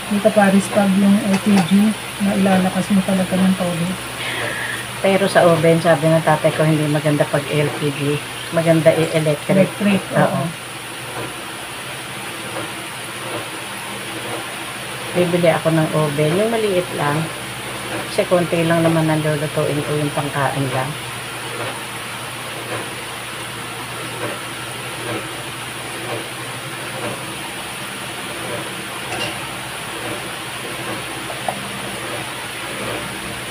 Dito Paris pag yung LPG na ilalakas mo talaga ng todo. Pero sa oven, sabi ng tatay ko, hindi maganda pag LPG. Maganda electric. Electric, oo. Bibili ako ng oven. Yung maliit lang. Kasi konti lang naman nalulutuin ko yung pangkain lang.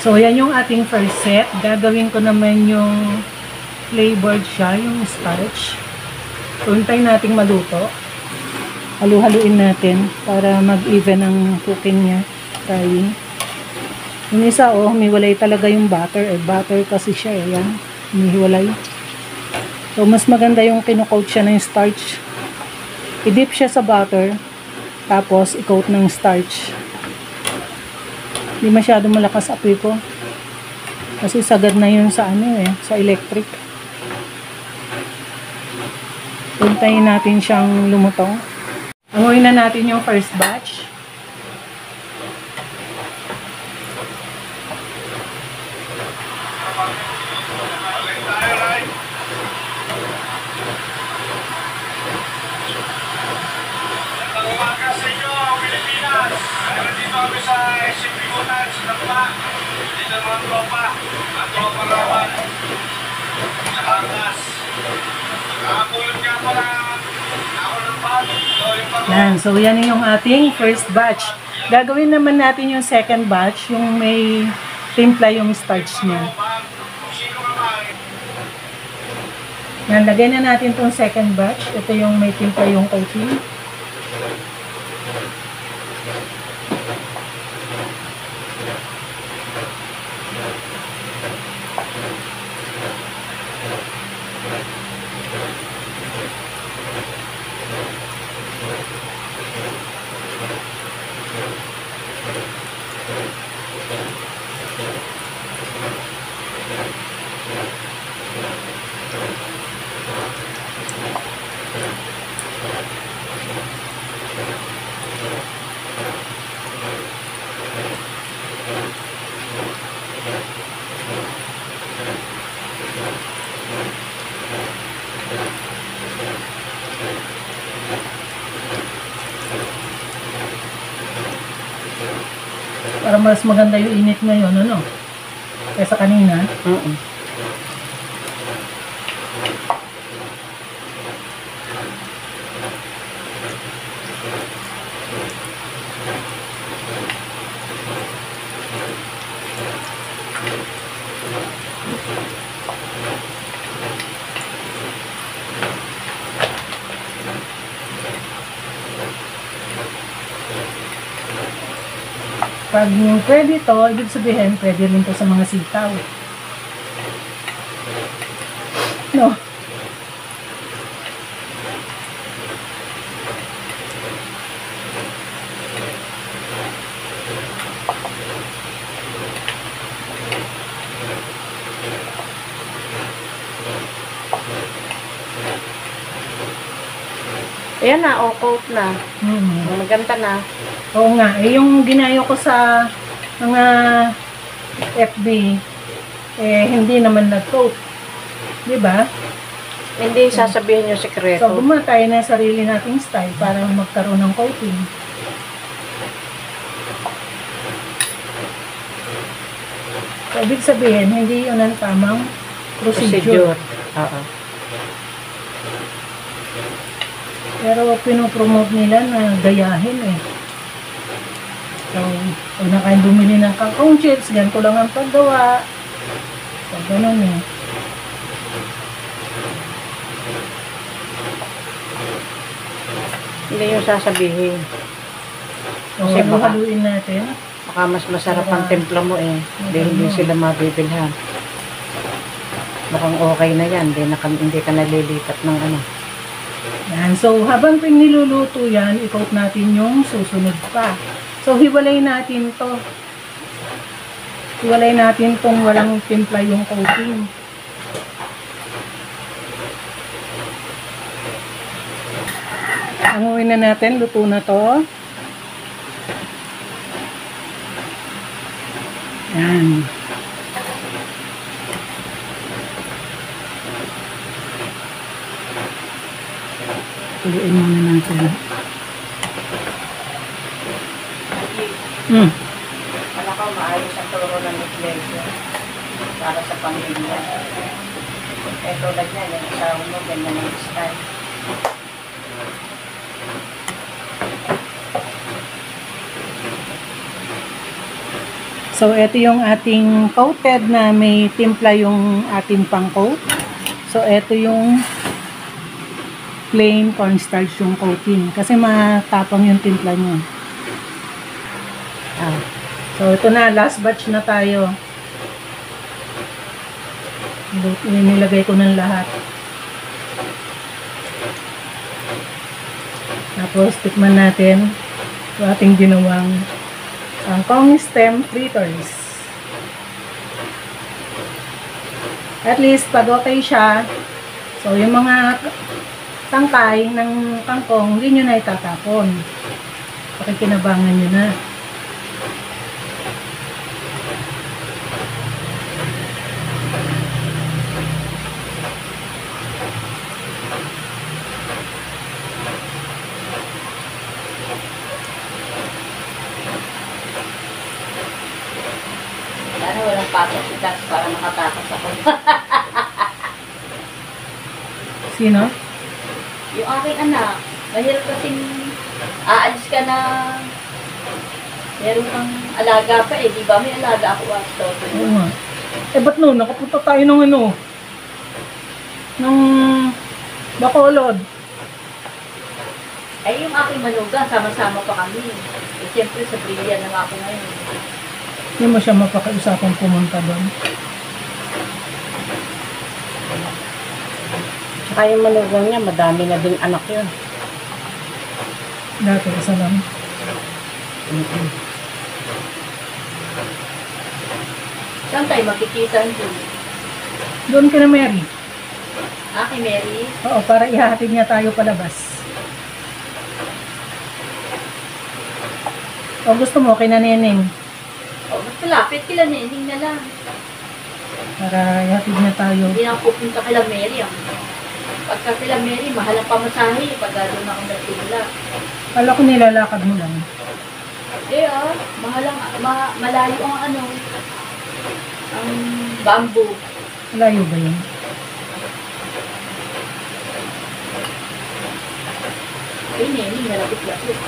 So, yan yung ating first set. Gagawin ko naman yung flavored siya, yung starch. So, hintayin natin maluto. Halu-haluin natin para mag-even ang cooking niya. Frying. Yung isa, oh, humiwalay talaga yung butter. Butter kasi siya, eh. Yan. Humiwalay. So, mas maganda yung kinu-coat siya ng starch. I-dip siya sa butter. Tapos, i-coat ng starch. Hindi masyado malakas apoy ko. Kasi sagad na yun sa sa electric. Hintayin natin siyang lumutong. Amuin na natin yung first batch. Yan, so yan yung ating first batch. Gagawin naman natin yung second batch, yung may timpla yung starch niya. Yan, lagay na natin tong second batch. Ito yung may timpla yung coating. Para mas maganda yung init ngayon, ano? Kaysa kanina. Pag pwede to, ibig sabihin, pwede rin to sa mga sitaw. No? Ayan na, coat na. Maganda na. Oo nga, eh yung ginayo ko sa mga FB, hindi naman nag-coat. Diba? Hindi sasabihin yung sekreto. So, gumawa tayo na sarili nating style para magkaroon ng coating. So, ibig sabihin, hindi yun ang tamang procedure. Oo. Pero pinopromote nila na gayahin eh. So, pag nakain bumili ng kangkong chips, ganito lang ang paggawa. So, ganun eh. Hindi yung sasabihin. So, haluin natin. Baka mas masarap ang timpla mo eh. Hindi sila mabibilhan. Mukhang okay na yan. Hindi ka nalilipat ng ano. Yan. So, habang niluluto yan, i-coat natin yung susunod pa. So, hiwalay natin to. Hiwalay natin tong walang timpla yung coating. Hanguin na natin. Luto na to. Yan. Tuloyin muna natin. Alam ko, maayos ang turo ng iglesia para sa pamilya. Eh, tulad niya, yung asawa mo, ganyan ang style. So, ito yung ating coated na may timpla yung ating pang-coat. So, ito yung plain cornstarch yung coating. Kasi matapang yung timpla nyo. So, ito na. Last batch na tayo. Nilagay ko ng lahat. Tapos, tikman natin yung ating ginawang kangkong stem fritters. At least, pag okay siya, so yung mga tangkay ng kangkong, hindi nyo na itatapon. Pakikinabangan nyo na. Sana walang pasok si Dax para makatakas ako. Sino? Yung aking anak, mahirap kasing aalis ka na meron kang alaga pa eh. Di ba? May alaga ako after. Oo nga. Eh, ba't no? Nakapunta tayo ng ano? Ng Bacolod. Ay, yung aking manugang, sama-sama pa kami. Eh, siyempre, sa Brilliant na ako ngayon. Hindi mo siya mapakiusapang pumunta doon. Tsaka yung manugang niya, madami na din anak yun. Dati, isa lang. Saan tayo makikita doon? Doon ka na, Mary. Kay Mary? Oo, para ihahatid niya tayo palabas. O gusto mo, kina Neneng. O, mas malapit kila Neneng na lang. Para ihatid niya tayo. Hindi na ako pupunta kila Mary. Pagka kila Mary, mahal ang pamasahe. Pag doon ako nagtula. Kala ko nilalakad mo lang. Eh, mahal ang, malayo ang ano, ang bamboo. Malayo ba yun? Eh, Neneng, nalapit-lapit.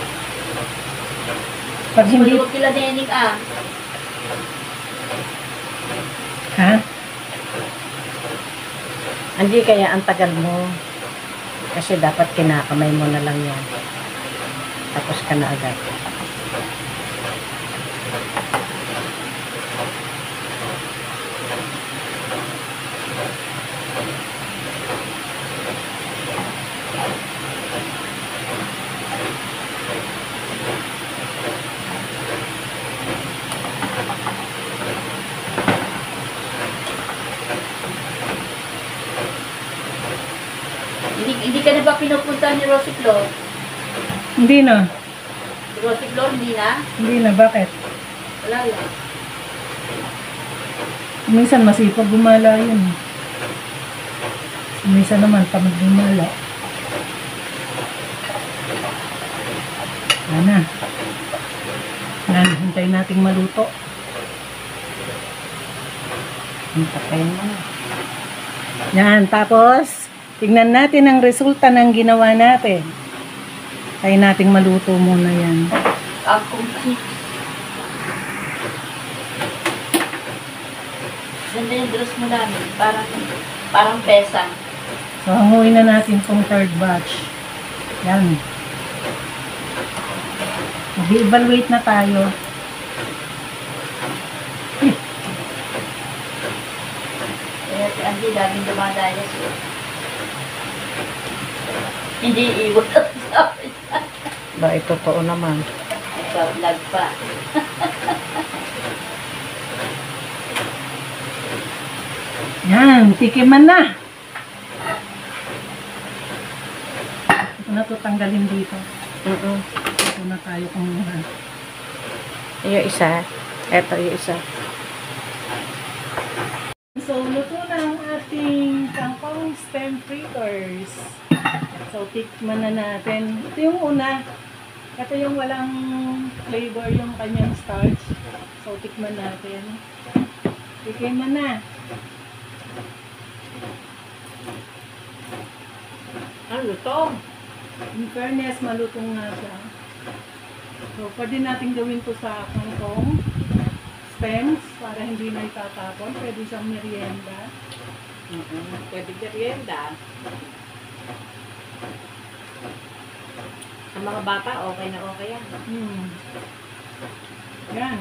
Pag hindi... Maluwag kila Neneng, Ha? Hindi kaya ang tagal mo. Kasi dapat kinakamay mo na lang yan. Tapos ka na agad. Hindi ka na ba pinupunta ni Rosie Flor? Hindi na. Si Rosie Flor, hindi na? Hindi na. Bakit? Wala lang. Minsan masipag gumala yun. Minsan naman tamad gumala. Yan na. Yan, hintayin nating maluto. Hintayin mo na. Yan, tapos tignan natin ang resulta ng ginawa natin. Kaya nating maluto muna yan. Ang kumsit. Ganda yung dress mo namin. Parang pesa. So, hanguin na natin itong third batch. Yan. Mag-evaluate na tayo. Kaya si Andy laging dumadayo siya. Hindi iwan ang sabi niya. Ba, totoo naman. Vlog pa. Yan, tikiman na. Ito na ito tanggalin dito. Ito na tayo kumuha. Yung isa. Eto yung isa. cheese. So, tikman na natin. Ito yung una. Ito yung walang flavor yung kanyang starch. So, tikman natin. Tikman na. Ang lutong. In fairness, malutong nga siya. So, pwede natin gawin to sa kangkong stems para hindi na itatapon. Pwede siyang merienda. Pwede merienda. Sa mga bata, okay na okay yan. Yan.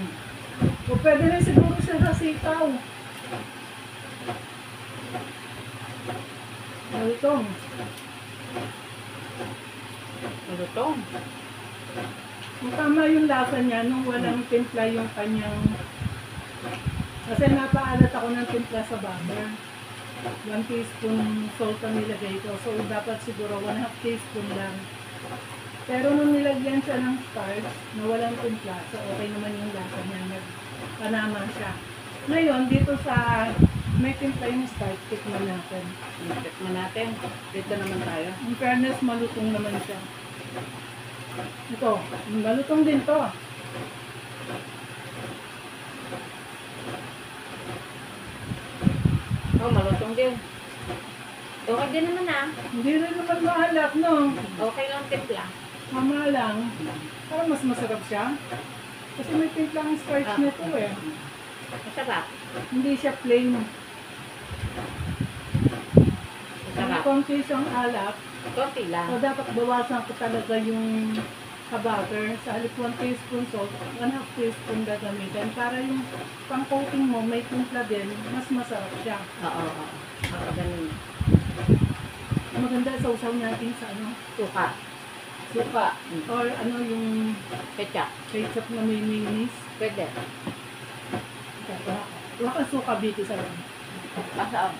O pwede rin siguro siya sa sitaw. Malutong. Ang lutong. Kung tama yung lasa niya nung walang timpla yung kanyang... Kasi napaalat ako ng timpla sa butter. 1 teaspoon salt ang nilagay ko. So, dapat siguro 1/2 teaspoon lang. Pero nung nilagyan siya ng starch na walang timpla, so okay naman yung lasa niya. Nagpanama siya. Ngayon, dito sa may timpla yung starch, tikman natin. Tikman natin. Dito naman tayo. In fairness, malutong naman siya. Ito, malutong din to. Oh, malutong din. Okay din naman ah. Hindi rin naman mahalap, no? Okay lang timpla. Tama lang. Parang mas masarap siya. Kasi may timpla ang starch nito eh. Masarap. Hindi siya plain. Masarap. Konti siyang alap. Konti lang. So, dapat bawasan ko talaga yung butter. Sa halip 1 teaspoon salt, 1/2 teaspoon gagamitin. Para yung pang-coating mo, may timpla din, mas masarap siya. Oo. Oo, ganun. Maganda sausaw natin sa ano, Suka. suka. Or ano yung Ketchup. ketchup na may mayonnaise. Pwede. Wala kang suka dito sa loob. Pasaan.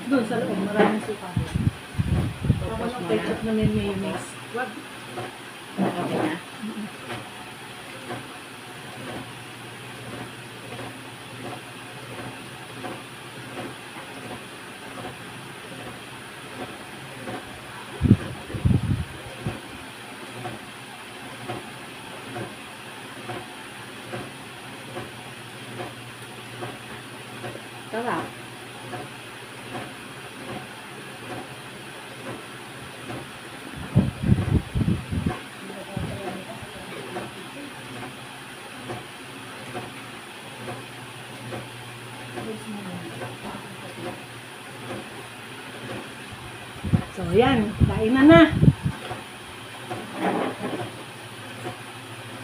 Doon sa loob, maraming suka. Wala Tapos kang mo ketchup na. na may mayonnaise. Wag. Okay na. Sarap. So, yan. Kain na.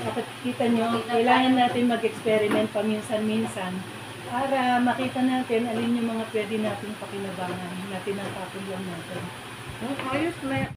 Dapat kita nyo, kailangan natin mag-experiment paminsan-minsan para makita natin alin yung mga pwede nating pakinabangan natin ang tapon lang natin. Ayos na.